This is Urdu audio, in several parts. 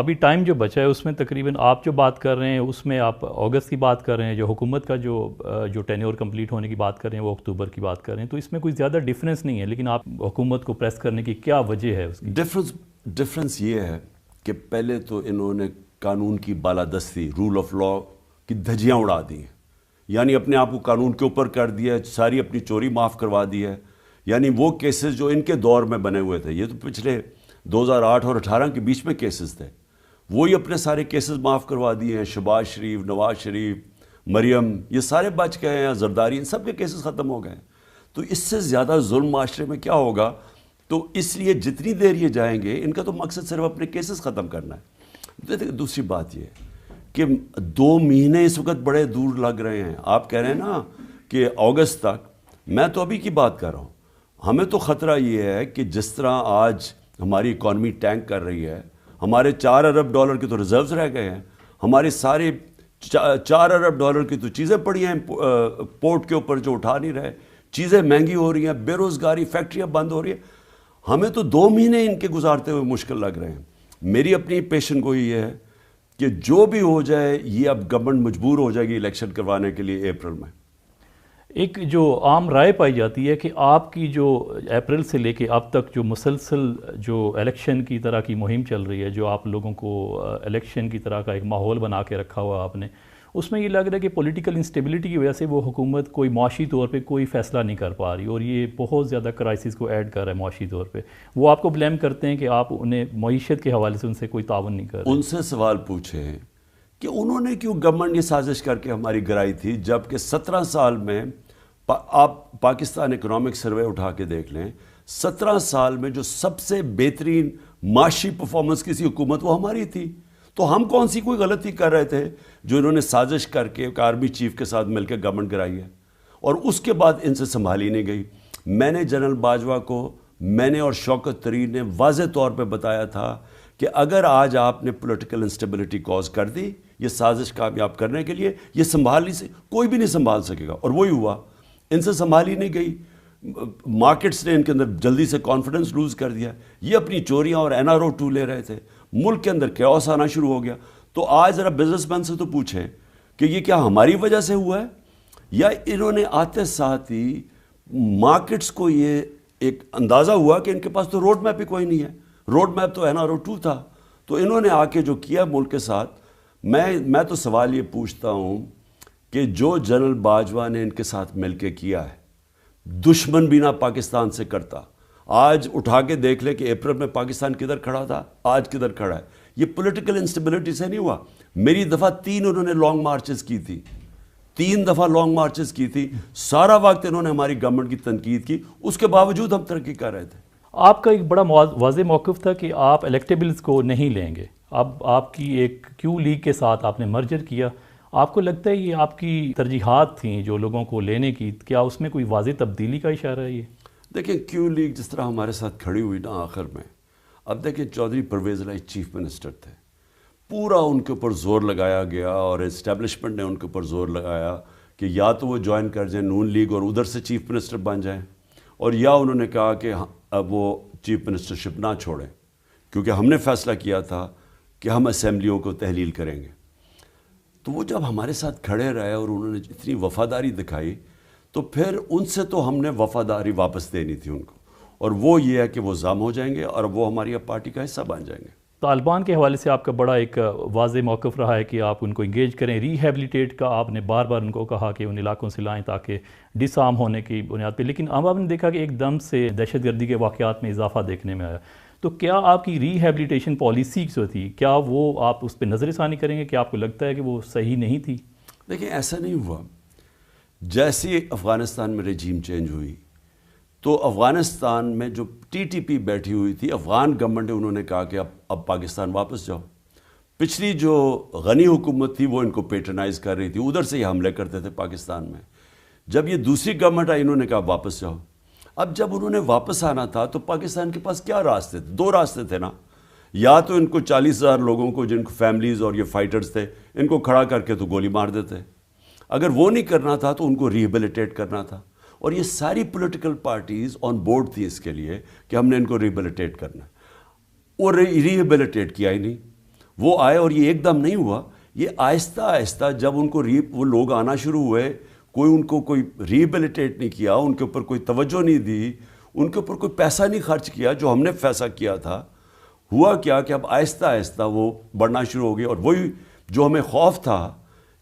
ابھی ٹائم جو بچا ہے اس میں تقریباً آپ جو بات کر رہے ہیں اس میں آپ اگست کی بات کر رہے ہیں، جو حکومت کا جو ٹینیور کمپلیٹ ہونے کی بات کر رہے ہیں وہ اکتوبر کی بات کر رہے ہیں، تو اس میں کوئی زیادہ ڈفرینس نہیں ہے، لیکن آپ حکومت کو پریس کرنے کی کیا وجہ ہے اس کی؟ ڈفرینس یہ ہے کہ پہلے تو انہوں نے قانون کی بالادستی، رول آف لا کی دھجیاں اڑا دی ہیں، یعنی اپنے آپ کو قانون کے اوپر کر دیا ہے، ساری اپنی چوری معاف کروا دی ہے. یعنی وہ کیسز جو ان کے دور میں بنے ہوئے تھے، یہ تو پچھلے 2008 اور 18 کے بیچ میں کیسز تھے، وہی اپنے سارے کیسز معاف کروا دیے ہیں. شہباز شریف، نواز شریف، مریم، یہ سارے بچ گئے ہیں، زرداری، ان سب کے کیسز ختم ہو گئے ہیں. تو اس سے زیادہ ظلم معاشرے میں کیا ہوگا؟ تو اس لیے جتنی دیر یہ جائیں گے، ان کا تو مقصد صرف اپنے کیسز ختم کرنا ہے. دوسری بات یہ ہے کہ 2 مہینے اس وقت بڑے دور لگ رہے ہیں. آپ کہہ رہے ہیں نا کہ اگست تک، میں تو ابھی کی بات کر رہا ہوں. ہمیں تو خطرہ یہ ہے کہ جس طرح آج ہماری اکانومی ٹینک کر رہی ہے، ہمارے $4 ارب کے تو ریزروز رہ گئے ہیں، ہمارے سارے $4 ارب کی تو چیزیں پڑی ہیں پورٹ کے اوپر جو اٹھا نہیں رہے، چیزیں مہنگی ہو رہی ہیں، بے روزگاری، فیکٹریاں بند ہو رہی ہیں. ہمیں تو 2 مہینے ان کے گزارتے ہوئے مشکل لگ رہے ہیں. میری اپنی پیشن گوئی یہ ہے کہ جو بھی ہو جائے، یہ اب گورنمنٹ مجبور ہو جائے گی الیکشن کروانے کے لیے اپریل میں. ایک جو عام رائے پائی جاتی ہے کہ آپ کی جو اپریل سے لے کے اب تک جو مسلسل جو الیکشن کی طرح کی مہم چل رہی ہے، جو آپ لوگوں کو الیکشن کی طرح کا ایک ماحول بنا کے رکھا ہوا آپ نے، اس میں یہ لگ رہا ہے کہ پولیٹیکل انسٹیبلٹی کی وجہ سے وہ حکومت کوئی معاشی طور پہ کوئی فیصلہ نہیں کر پا رہی، اور یہ بہت زیادہ کرائسس کو ایڈ کر رہا ہے معاشی طور پہ. وہ آپ کو بلیم کرتے ہیں کہ آپ انہیں معیشت کے حوالے سے ان سے کوئی تعاون نہیں کر رہے. ان سے سوال پوچھیں کہ انہوں نے کیوں گورنمنٹ یہ سازش کر کے ہماری گرائی تھی، جبکہ 17 سال میں آپ پاکستان اکنامک سروے اٹھا کے دیکھ لیں، 17 سال میں جو سب سے بہترین معاشی پرفارمنس کسی حکومت وہ ہماری تھی. تو ہم کون سی کوئی غلطی کر رہے تھے جو انہوں نے سازش کر کے ایک آرمی چیف کے ساتھ مل کے گورنمنٹ کرائی ہے، اور اس کے بعد ان سے سنبھالی نہیں گئی. میں نے جنرل باجوہ کو، میں نے اور شوکت طرین نے واضح طور پہ بتایا تھا کہ اگر آج آپ نے پولیٹیکل انسٹیبلٹی کاز کر دی یہ سازش کامیاب کرنے کے لیے، یہ سنبھال نہیں کوئی بھی نہیں سنبھال سکے گا. اور وہی ہوا، ان سے سنبھالی نہیں گئی. مارکیٹس نے ان کے اندر جلدی سے کانفیڈنس لوز کر دیا. یہ اپنی چوریاں اور NRO 2 لے رہے تھے، ملک کے اندر کیوس آنا شروع ہو گیا. تو آج ذرا بزنس مین سے تو پوچھیں کہ یہ کیا ہماری وجہ سے ہوا ہے، یا انہوں نے آتے ساتھ ہی مارکیٹس کو یہ ایک اندازہ ہوا کہ ان کے پاس تو روڈ میپ ہی کوئی نہیں ہے. روڈ میپ تو NRO 2 تھا. تو انہوں نے آ کے جو کیا ملک کے ساتھ، میں تو سوال یہ پوچھتا ہوں کہ جو جنرل باجوہ نے ان کے ساتھ مل کے کیا ہے، دشمن بھی نہ پاکستان سے کرتا. آج اٹھا کے دیکھ لے کہ اپریل میں پاکستان کدھر کھڑا تھا، آج کدھر کھڑا ہے. یہ پولیٹیکل انسٹیبلٹی سے نہیں ہوا. میری دفعہ 3 انہوں نے لانگ مارچز کی تھی، 3 دفعہ لانگ مارچز کی تھی. سارا وقت انہوں نے ہماری گورنمنٹ کی تنقید کی، اس کے باوجود ہم ترقی کر رہے تھے. آپ کا ایک بڑا واضح موقف تھا کہ آپ الیکٹیبلز کو نہیں لیں گے. اب آپ کی ایک کیو لیگ کے ساتھ آپ نے مرجر کیا. آپ کو لگتا ہے یہ آپ کی ترجیحات تھیں جو لوگوں کو لینے کی، کیا اس میں کوئی واضح تبدیلی کا اشارہ ہے؟ یہ دیکھیں کیو لیگ جس طرح ہمارے ساتھ کھڑی ہوئی نا آخر میں، اب دیکھیں چودھری پرویز الہی چیف منسٹر تھے، پورا ان کے اوپر زور لگایا گیا اور اسٹیبلشمنٹ نے ان کے اوپر زور لگایا کہ یا تو وہ جوائن کر جائیں نون لیگ اور ادھر سے چیف منسٹر بن جائیں، اور یا انہوں نے کہا کہ اب وہ چیف منسٹرشپ نہ چھوڑیں، کیونکہ ہم نے فیصلہ کیا تھا کہ ہم اسمبلیوں کو تحلیل کریں گے. تو وہ جب ہمارے ساتھ کھڑے رہے اور انہوں نے اتنی وفاداری دکھائی، تو پھر ان سے تو ہم نے وفاداری واپس دینی تھی ان کو، اور وہ یہ ہے کہ وہ ضم ہو جائیں گے اور وہ ہماری اب پارٹی کا حصہ بن جائیں گے. طالبان کے حوالے سے آپ کا بڑا ایک واضح موقف رہا ہے کہ آپ ان کو انگیج کریں. ریہیبلیٹیٹ کا آپ نے بار بار ان کو کہا کہ ان علاقوں سے لائیں تاکہ ڈس آرم ہونے کی بنیاد پہ، لیکن اب آپ نے دیکھا کہ ایک دم سے دہشت گردی کے واقعات میں اضافہ دیکھنے میں آیا. تو کیا آپ کی ریہیبلیٹیشن پالیسی جو تھی، کیا وہ آپ اس پہ نظر ثانی کریں گے کہ آپ کو لگتا ہے کہ وہ صحیح نہیں تھی؟ دیکھیں ایسا نہیں ہوا. جیسے افغانستان میں رجیم چینج ہوئی تو افغانستان میں جو TTP بیٹھی ہوئی تھی، افغان گورنمنٹ نے انہوں نے کہا کہ اب پاکستان واپس جاؤ. پچھلی جو غنی حکومت تھی وہ ان کو پیٹرنائز کر رہی تھی، ادھر سے یہ حملے کرتے تھے پاکستان میں. جب یہ دوسری گورنمنٹ آئی انہوں نے کہا واپس جاؤ. اب جب انہوں نے واپس آنا تھا تو پاکستان کے پاس کیا راستے تھے؟ 2 راستے تھے نا. یا تو ان کو 40,000 لوگوں کو جن کو فیملیز اور یہ فائٹرز تھے ان کو کھڑا کر کے تو گولی مار دیتے. اگر وہ نہیں کرنا تھا تو ان کو ریہیبلیٹیٹ کرنا تھا، اور یہ ساری پولیٹیکل پارٹیز آن بورڈ تھی اس کے لیے کہ ہم نے ان کو ریہیبلیٹیٹ کرنا. اور ریہیبلیٹیٹ کیا ہی نہیں. وہ آئے اور یہ ایک دم نہیں ہوا، یہ آہستہ آہستہ جب ان کو وہ لوگ آنا شروع ہوئے، کوئی ان کو کوئی ریبیلیٹیٹ نہیں کیا، ان کے اوپر کوئی توجہ نہیں دی، ان کے اوپر کوئی پیسہ نہیں خرچ کیا جو ہم نے پیسہ کیا تھا، ہوا کیا کہ اب آہستہ آہستہ وہ بڑھنا شروع ہو گئے. اور وہی جو ہمیں خوف تھا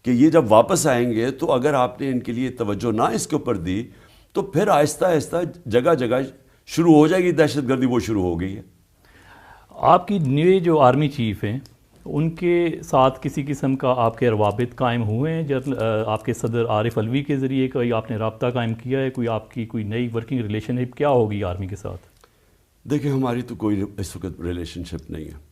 کہ یہ جب واپس آئیں گے تو اگر آپ نے ان کے لیے توجہ نہ اس کے اوپر دی تو پھر آہستہ آہستہ جگہ جگہ شروع ہو جائے گی دہشت گردی، وہ شروع ہو گئی ہے. آپ کی نئے جو آرمی چیف ہیں ان کے ساتھ کسی قسم کا آپ کے روابط قائم ہوئے ہیں؟ جب آپ کے صدر عارف علوی کے ذریعے کوئی آپ نے رابطہ قائم کیا ہے؟ کوئی آپ کی کوئی نئی ورکنگ ریلیشن شپ کیا ہوگی آرمی کے ساتھ؟ دیکھیں ہماری تو کوئی اس وقت ریلیشن شپ نہیں ہے.